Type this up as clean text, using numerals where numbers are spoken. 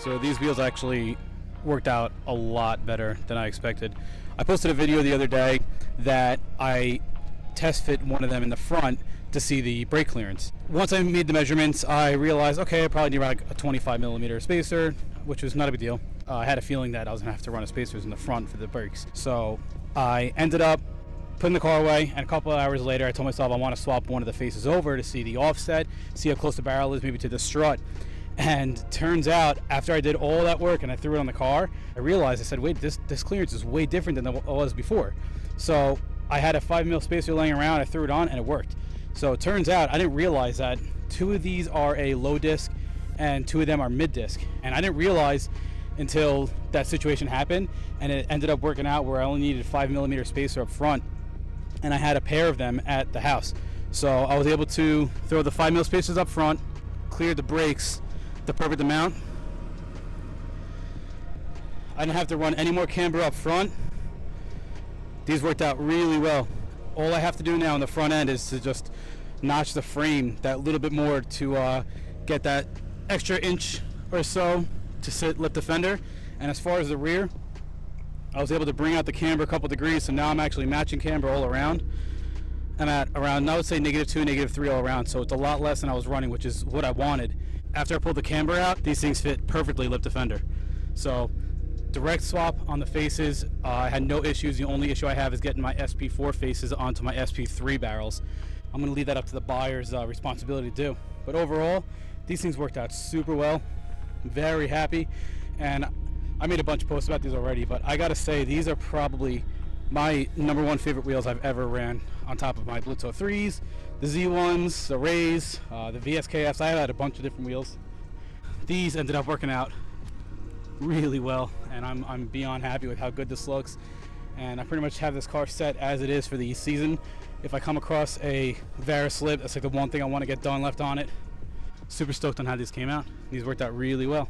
So these wheels actually worked out a lot better than I expected. I posted a video the other day that I test fit one of them in the front to see the brake clearance. Once I made the measurements, I realized, okay, I probably need around like a 25 millimeter spacer, which was not a big deal. I had a feeling that I was gonna have to run a spacers in the front for the brakes. So I ended up putting the car away, and a couple of hours later I told myself I want to swap one of the faces over to see the offset, see how close the barrel is maybe to the strut. And turns out, after I did all that work and I threw it on the car, I realized, I said, wait, this clearance is way different than it was before. So I had a 5 mil spacer laying around, I threw it on and it worked. So it turns out, I didn't realize that 2 of these are a low disc and 2 of them are mid disc. And I didn't realize until that situation happened, and it ended up working out where I only needed 5 millimeter spacer up front, and I had a pair of them at the house. So I was able to throw the 5 mil spacers up front, clear the brakes the perfect amount. I didn't have to run any more camber up front. These worked out really well. All I have to do now on the front end is to just notch the frame that little bit more to get that extra inch or so to lift the fender. And as far as the rear, I was able to bring out the camber a couple degrees, so now I'm actually matching camber all around. I'm at around, I would say -2, -3 all around, so it's a lot less than I was running, which is what I wanted. After I pulled the camber out, these things fit perfectly lift the fender. So direct swap on the faces, I had no issues. The only issue I have is getting my SP4 faces onto my SP3 barrels. I'm going to leave that up to the buyer's responsibility to do. But overall, these things worked out super well. I'm very happy, and I made a bunch of posts about these already, but I gotta say, these are probably my #1 favorite wheels I've ever ran, on top of my Blitzo 3s, the Z1s, the Rays, the VSKFs. I had a bunch of different wheels. These ended up working out really well, and I'm beyond happy with how good this looks. And I pretty much have this car set as it is for the season. If I come across a Varus slip, that's like the one thing I want to get done left on it. Super stoked on how these came out. These worked out really well.